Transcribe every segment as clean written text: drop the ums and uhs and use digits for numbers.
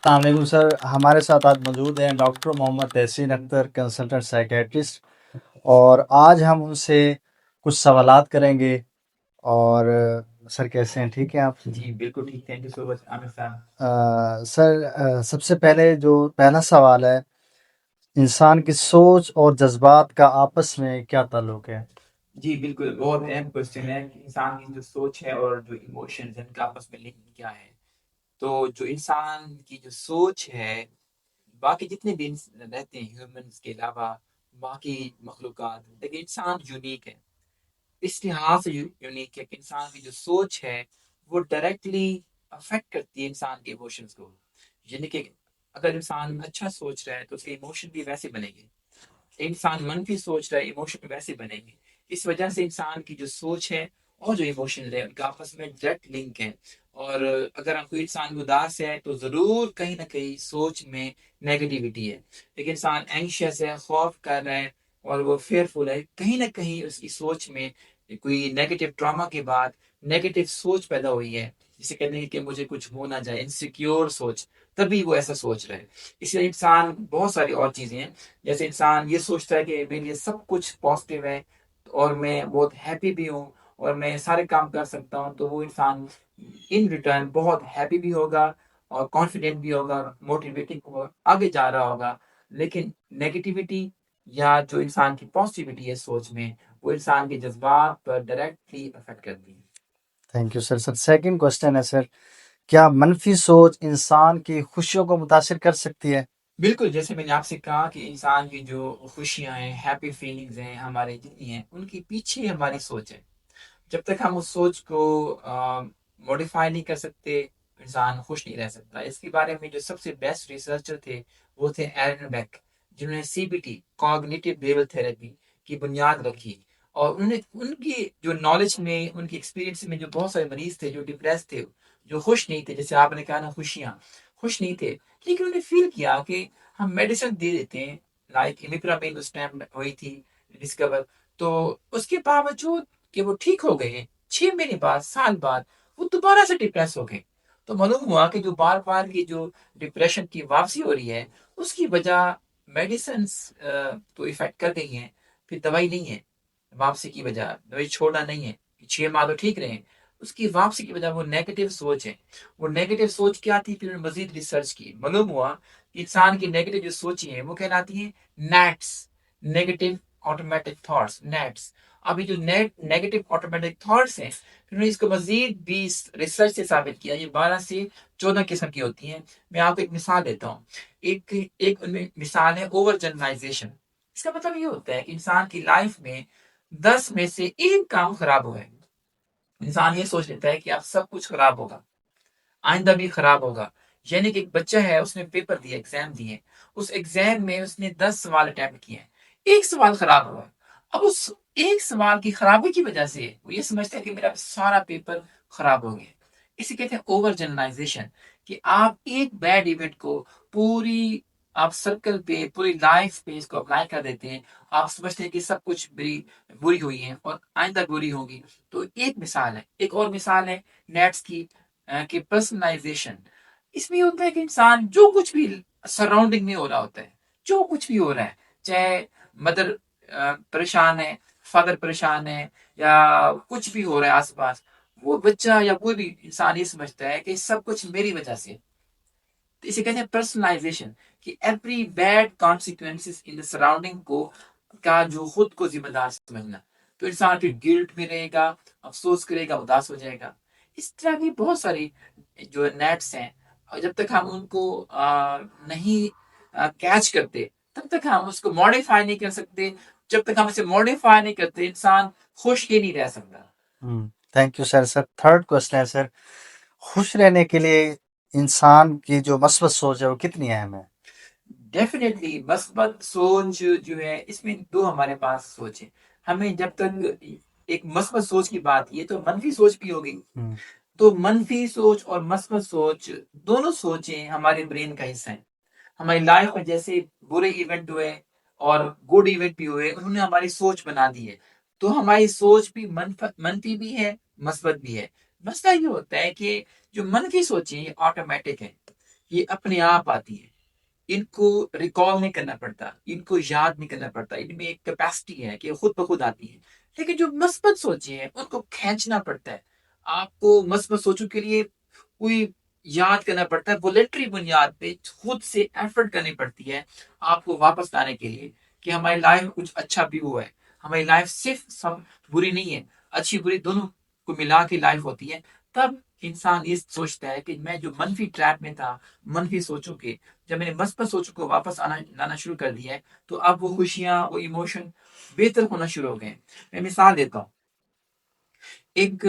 अस्सलाम सर, हमारे साथ आज मौजूद हैं डॉक्टर मोहम्मद तहसीन अख्तर, कंसल्टेंट साइकेट्रिस्ट। और आज हम उनसे कुछ सवालात करेंगे। और सर कैसे हैं, ठीक हैं आप? जी, बिल्कुल ठीक। Thank you so much Aamir साहब। सर, सबसे पहले जो पहला सवाल है, इंसान की सोच और जज्बात का आपस में क्या ताल्लुक है? जी, बिल्कुल, बहुत अहम क्वेश्चन है कि इंसान की जो सोच है और जो इमोशंस हैं, इनका आपस में लिंक क्या है? तो जो इंसान की जो सोच है, बाकी जितने भी रहते हैं ह्यूमन्स के अलावा, बाकी मखलूक़ात, लेकिन इंसान यूनिक है। इस लिहाज से यूनिक है कि इंसान की जो सोच है, वो डायरेक्टली अफ़ेक्ट करती है इंसान के इमोशंस को। यानी कि अगर इंसान अच्छा सोच रहा है, तो उसके इमोशन भी वैसे बनेंगे। इंसान मनफी सोच रहा है, इमोशन वैसे बनेंगे। इस वजह से इंसान की जो सोच है और जो इमोशन है, उनका आपस में डायरेक्ट लिंक है। और अगर कोई इंसान उदास है, तो ज़रूर कहीं ना कहीं सोच में नेगेटिविटी है। लेकिन इंसान एंशियस है, खौफ कर रहा है और वो फेयरफुल है, कहीं ना कहीं उसकी सोच में कोई नेगेटिव ट्रॉमा के बाद नेगेटिव सोच पैदा हुई है, जिसे कहते हैं कि मुझे कुछ हो ना जाए, इनसिक्योर सोच, तभी वो ऐसा सोच रहा है। इसलिए इंसान बहुत सारी और चीज़ें हैं। जैसे इंसान ये सोचता है कि मेरे लिए सब कुछ पॉजिटिव है और मैं बहुत हैप्पी भी हूँ और मैं सारे काम कर सकता हूँ, तो वो इंसान इन रिटर्न बहुत हैप्पी भी होगा और कॉन्फिडेंट भी होगा, मोटिवेटिंग होगा, आगे जा रहा होगा। लेकिन नेगेटिविटी या जो इंसान की पॉजिटिविटी है सोच में, वो इंसान के जज्बात पर डायरेक्टली अफेक्ट करती है। Thank you sir. Sir, second question है सर, क्या मनफी सोच इंसान की खुशियों को मुतासिर कर सकती है? बिल्कुल, जैसे मैंने आपसे कहा कि इंसान की जो खुशियाँ हैं, हैप्पी फीलिंग्स हैं, हमारे जितनी हैं, उनके पीछे हमारी सोच है। जब तक हम उस सोच को मॉडिफाई नहीं कर सकते, इंसान खुश नहीं रह सकता। इसके बारे में जो सबसे बेस्ट रिसर्चर थे, वो थे एलन बेक, जिन्होंने सीबीटी, कॉग्निटिव बिहेवियर थेरेपी की बुनियाद रखी। और उन्होंने उनकी जो नॉलेज में, उनकी एक्सपीरियंस में, जो बहुत सारे मरीज थे जो डिप्रेस थे, जो खुश नहीं थे, जैसे आपने कहा ना, खुशियाँ, खुश नहीं थे, लेकिन उन्होंने फील किया कि हम मेडिसिन दे देते हैं, लाइक इमिप्रामिन उस टाइम हुई थी डिस्कवर, तो उसके बावजूद कि वो ठीक हो गए, 6 महीने बाद, साल बाद वो दोबारा से डिप्रेस हो गए। तो मालूम हुआ कि जो बार बार की जो डिप्रेशन की वापसी हो रही है, उसकी वजह मेडिसिन तो इफेक्ट कर गई हैं, फिर दवाई नहीं है। वापसी की वजह दवाई छोड़ना नहीं है, 6 माह तो ठीक रहे, उसकी वापसी की वजह वो नेगेटिव सोच है। वो नेगेटिव सोच क्या थी, फिर मजीद रिसर्च की, मालूम हुआ कि इंसान की नेगेटिव जो सोची है, वो कहलाती है nets, negative automatic thoughts, nets. अभी जो नेगेटिव ऑटोमेटिक थॉट्स हैं, फिर उन्होंने इसको मजीद भी रिसर्च से साबित किया, ये 12 से 14 किस्म की होती हैं। मैं आपको एक मिसाल देता हूँ। एक एक उनमें मिसाल है ओवर जनरलाइजेशन। इसका मतलब ये होता है कि इंसान की लाइफ में 10 में से 1 काम खराब हुआ है, इंसान ये सोच लेता है कि अब सब कुछ खराब होगा, आइंदा भी खराब होगा। यानी कि एक बच्चा है, उसने पेपर दिए, एग्जाम दिए, उस एग्जाम में उसने 10 सवाल अटेम्प्ट किए हैं, एक सवाल खराब हुआ। अब उस एक सवाल की खराबी की वजह से वो ये समझता है कि मेरा सारा पेपर खराब हो गया। इसे कहते हैं ओवर जनरलाइजेशन, कि आप एक बैड इवेंट को पूरी, आप सर्कल पे, पूरी लाइफ पे इसको अप्लाई कर देते हैं। आप समझते हैं कि सब कुछ बुरी बुरी हुई है और आइंदा बुरी होगी। तो एक मिसाल है। एक और मिसाल है नेट्स की, कि पर्सनलाइजेशन। इसमें ये होता है कि इंसान जो कुछ भी सराउंडिंग में हो रहा होता है, जो कुछ भी हो रहा है, चाहे मदर परेशान है, फादर परेशान है, या कुछ भी हो रहा है आसपास, वो बच्चा या कोई भी इंसान ये समझता है कि सब कुछ मेरी वजह से। तो इसे कहते हैं पर्सनलाइजेशन, कि every bad consequences in the surrounding को का जो खुद को जिम्मेदार समझना। तो इंसान फिर गिल्ट में रहेगा, अफसोस करेगा, उदास हो जाएगा। इस तरह की बहुत सारी जो नेट्स हैं, और जब तक हम उनको नहीं कैच करते, तब तक हम उसको मॉडिफाई नहीं कर सकते। जब तक हम इसे मॉडिफाई नहीं करते, इंसान खुश ही नहीं रह सकता। Thank you sir. Sir, third question है सर, खुश रहने के लिए इंसान की जो मस्बत सोच है वो कितनी अहम है? डेफिनेटली मस्बत सोच जो है, इसमें दो हमारे पास सोच है। हमें जब तक एक मस्बत सोच की बात, ये तो मनफी सोच भी होगी। हम्म, तो मनफी सोच और मस्बत सोच, दोनों सोचें हमारे ब्रेन का हिस्सा है। हमारी लाइफ में जैसे बुरे इवेंट हुए और गुड इवेंट भी हुए, उन्होंने हमारी सोच बना दी है। तो हमारी सोच भी मनफी भी है, मस्बत भी है। मसला ये होता है कि जो मनफी सोचें ये ऑटोमेटिक है, ये अपने आप आती है। इनको रिकॉल नहीं करना पड़ता, इनको याद नहीं करना पड़ता, इनमें एक कैपेसिटी है कि खुद ब खुद आती है। लेकिन जो मस्बत सोचे हैं उनको खींचना पड़ता है। आपको मस्बत सोचों के लिए कोई याद करना पड़ता है, वॉलेंटरी बुनियाद पे खुद से एफर्ट करनी पड़ती है आपको वापस लाने के लिए कि हमारी लाइफ में कुछ अच्छा भी हुआ है। हमारी लाइफ सिर्फ सब बुरी नहीं है, अच्छी बुरी दोनों को मिला के लाइफ होती है। तब इंसान ये सोचता है कि मैं जो मनफी ट्रैप में था, मनफी सोचों के, जब मैंने मस्बत सोचों को वापस आना लाना शुरू कर दिया है, तो अब वो खुशियां, वो इमोशन बेहतर होना शुरू हो गए हैं। मैं मिसाल देता हूँ। एक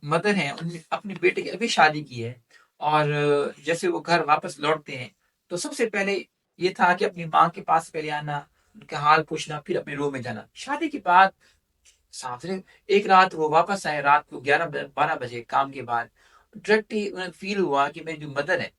मदर है, उन्होंने अपने बेटे की अभी शादी की है, और जैसे वो घर वापस लौटते हैं तो सबसे पहले ये था कि अपनी माँ के पास पहले आना, उनका हाल पूछना, फिर अपने रूम में जाना। शादी के बाद सासरे एक रात वो वापस आए, रात को 11-12 बजे काम के बाद। डायरेक्ट ही उन्हें फील हुआ कि मेरी जो मदर है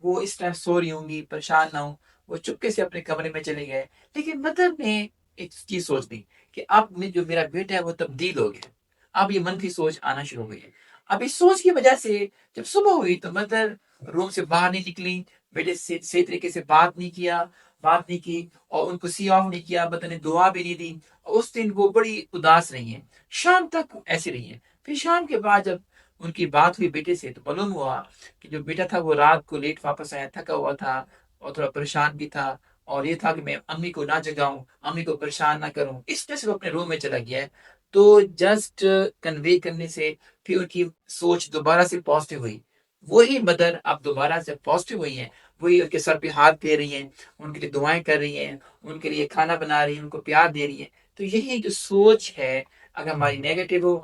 वो इस टाइम सो रही होंगी, परेशान ना हो। वो चुपके से अपने कमरे में चले गए। लेकिन मदर ने एक चीज सोच दी कि अब में जो मेरा बेटा है वो तब्दील हो गया। अब ये मनफी सोच आना शुरू हो गई है। अब इस सोच की वजह से जब सुबह हुई तो मदर रूम से बाहर नहीं निकली, बेटे से सही तरीके से बात नहीं की, और उनको सी ऑफ नहीं किया, मदर ने दुआ भी नहीं दी। और उस दिन वो बड़ी उदास रही है, शाम तक ऐसी रही है। फिर शाम के बाद जब उनकी बात हुई बेटे से तो मालूम हुआ कि जो बेटा था वो रात को लेट वापस आया, थका हुआ था और थोड़ा परेशान भी था। और ये था कि मैं अम्मी को ना जगाऊं, अम्मी को परेशान ना करूं, इस वजह से वो अपने रूम में चला गया है। तो जस्ट कन्वे करने से फिर उनकी सोच दोबारा से पॉजिटिव हुई। वही मदर अब दोबारा से पॉजिटिव हुई है, वही उनके सर पे हाथ दे रही हैं, उनके लिए दुआएं कर रही हैं, उनके लिए खाना बना रही हैं, उनको प्यार दे रही है। तो यही जो सोच है, अगर हमारी नेगेटिव हो,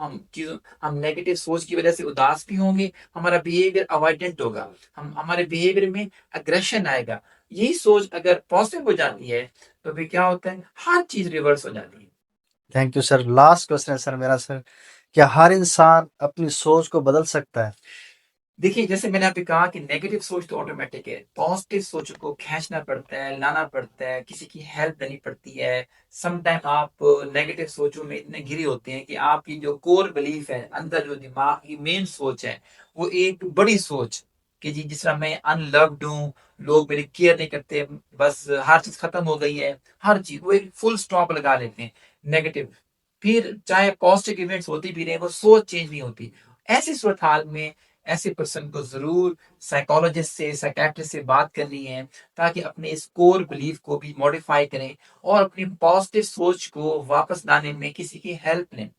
हम नेगेटिव सोच की वजह से उदास भी होंगे, हमारा बिहेवियर अवॉइडेंट होगा, हम हमारे बिहेवियर में अग्रेशन आएगा। यही सोच अगर पॉजिटिव हो जाती है तो फिर क्या होता है, हर चीज रिवर्स हो जाती है। Thank you sir. Last question है सर मेरा सर, क्या हर इंसान अपनी सोच को बदल सकता है? देखिए, जैसे मैंने अभी कहा कि नेगेटिव सोच तो ऑटोमेटिक है, पॉजिटिव सोच को खींचना पड़ता है, लाना पड़ता है, किसी की हेल्प लेनी पड़ती है। सम टाइम आप नेगेटिव सोचों में इतने घिरे होते हैं कि आपकी जो कोर बिलीफ है, अंदर जो दिमाग की मेन सोच है, वो एक बड़ी सोच कि जी जिस तरह मैं अनलव्ड हूँ, लोग मेरी केयर नहीं करते, बस हर चीज खत्म हो गई है, हर चीज, वो एक फुल स्टॉप लगा लेते हैं नेगेटिव। फिर चाहे पॉजिटिव इवेंट्स होती भी रहे, वो सोच चेंज नहीं होती। ऐसी सूरत हाल में ऐसे पर्सन को जरूर साइकोलॉजिस्ट से, साइकेट्रिस्ट से बात करनी है, ताकि अपने इस कोर बिलीफ को भी मॉडिफाई करें और अपनी पॉजिटिव सोच को वापस लाने में किसी की हेल्प लें।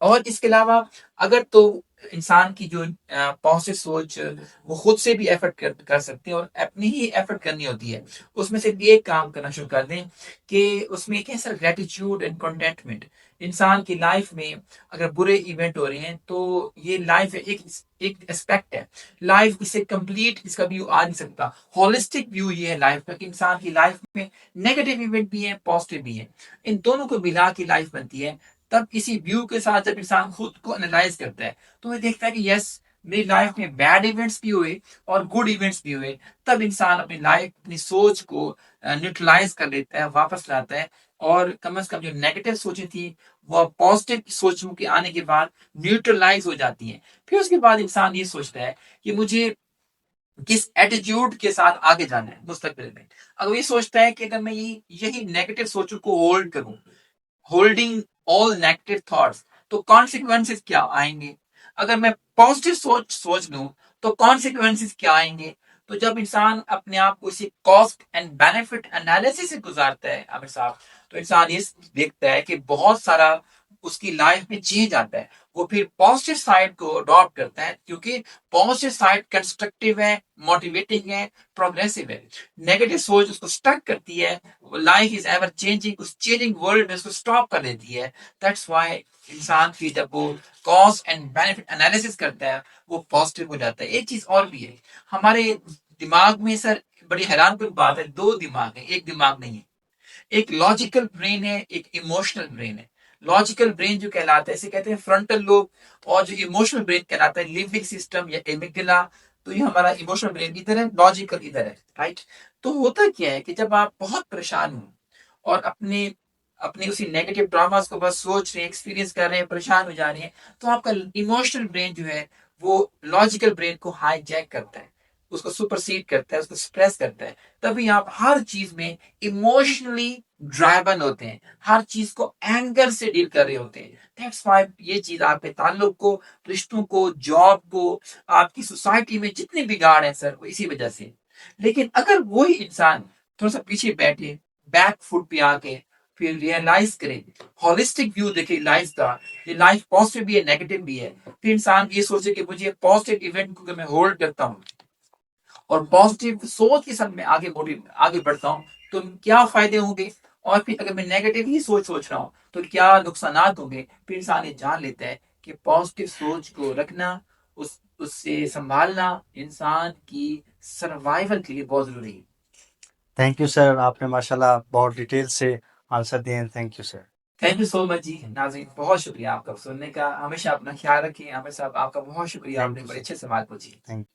और इसके अलावा अगर तो इंसान की जो पॉजिटिव सोच, वो खुद से भी एफर्ट कर सकते हैं और अपनी ही एफर्ट करनी होती है। उसमें से भी एक काम करना शुरू कर दें कि उसमें एक ऐसा ग्रेटिट्यूड एंड कंटेंटमेंट। इंसान की लाइफ में अगर बुरे इवेंट हो रहे हैं तो ये लाइफ एक एक एस्पेक्ट है। लाइफ इससे कंप्लीट इसका व्यू आ नहीं सकता। होलिस्टिक व्यू ये है लाइफ का कि इंसान की लाइफ में नेगेटिव इवेंट भी है, पॉजिटिव भी है, इन दोनों को मिला के लाइफ बनती है। तब इसी व्यू के साथ जब इंसान खुद को एनालाइज करता है तो वो देखता है कि यस, मेरी लाइफ में बैड इवेंट्स भी हुए और गुड इवेंट्स भी हुए। तब इंसान अपनी लाइफ, अपनी सोच को न्यूट्रलाइज कर लेता है, वापस लाता है, और कम से कम जो नेगेटिव सोचें थी वो पॉजिटिव सोचों के आने के बाद न्यूट्रलाइज हो जाती हैं। फिर उसके बाद इंसान ये सोचता है कि मुझे किस एटीट्यूड के साथ आगे जाना है मुस्तकबिल में। अगर ये सोचता है कि अगर मैं यही नेगेटिव सोचों को होल्ड करूं, होल्डिंग ऑल नेगेटिव थॉट्स, तो कॉन्सिक्वेंसेस क्या आएंगे। अगर मैं पॉजिटिव सोच सोच लूं तो कॉन्सिक्वेंसेस क्या आएंगे। तो जब इंसान अपने आप को इसी कॉस्ट एंड बेनिफिट एनालिसिस से गुजारता है आमिर साहब, तो इंसान ये देखता है कि बहुत सारा उसकी लाइफ में चेंज आता है। वो फिर पॉजिटिव साइड को अडॉप्ट करता है, क्योंकि पॉजिटिव साइड कंस्ट्रक्टिव है, मोटिवेटिंग है, प्रोग्रेसिव है। नेगेटिव सोच उसको स्टक करती है, लाइफ इज एवर चेंजिंग, उस चेंजिंग वर्ल्ड में उसको स्टॉप कर देती है। दैट्स व्हाई इंसान की जब वो कॉस्ट एंड बेनिफिट एनालिसिस करता है वो पॉजिटिव हो जाता है। एक चीज और भी है, हमारे दिमाग में सर बड़ी हैरान कुन बात है, दो दिमाग है, एक दिमाग नहीं है। एक लॉजिकल ब्रेन है, एक इमोशनल ब्रेन है। लॉजिकल ब्रेन जो कहलाता है, इसे कहते हैं फ्रंटल लोब, और जो इमोशनल ब्रेन कहलाता है लिम्बिक सिस्टम या एमिगडला। तो ये हमारा इमोशनल ब्रेन इधर है, लॉजिकल इधर है, राइट। तो होता क्या है कि जब आप बहुत परेशान हो और अपने अपने उसी नेगेटिव ड्रामास को बस सोच रहे हैं, एक्सपीरियंस कर रहे हैं, परेशान हो जा रहे हैं, तो आपका इमोशनल ब्रेन जो है वो लॉजिकल ब्रेन को हाईजैक करता है। उसको सुपरसीड करता है, उसको स्प्रेस करता है, तभी आप हर चीज में इमोशनली ड्राइवन होते हैं, हर चीज को एंगर से डील कर रहे होते हैं। दैट्स व्हाई ये चीज आपके ताल्लुक को, रिश्तों को, जॉब को, आपकी सोसाइटी में जितने बिगाड़ है सर, वो इसी वजह से। लेकिन अगर वही इंसान थोड़ा सा पीछे बैठे, बैक फुट पे आके फिर रियलाइज करे, होलिस्टिक व्यू देखे लाइफ का, ये लाइफ पॉजिटिव भी है, नेगेटिव भी है, फिर इंसान ये सोचे कि मुझे पॉजिटिव इवेंट को मैं होल्ड करता हूँ और पॉजिटिव सोच के साथ मैं आगे बढ़ता हूँ, तो क्या फायदे होंगे, और फिर अगर मैं नेगेटिव ही सोच रहा हूँ तो क्या नुकसान होंगे। फिर इंसान ये जान लेता है कि पॉजिटिव सोच को रखना, उससे संभालना इंसान की सर्वाइवल के लिए बहुत जरूरी है। थैंक यू सर, आपने माशाल्लाह बहुत डिटेल से आंसर दिए हैं। Thank you sir. Thank you so much जी नाज़रीन, बहुत शुक्रिया आपका सुनने का। हमेशा अपना ख्याल रखिए। आमिर साहब, आपका बहुत शुक्रिया, थैंक आपने यू बड़े सर। अच्छे सवाल पूछे। थैंक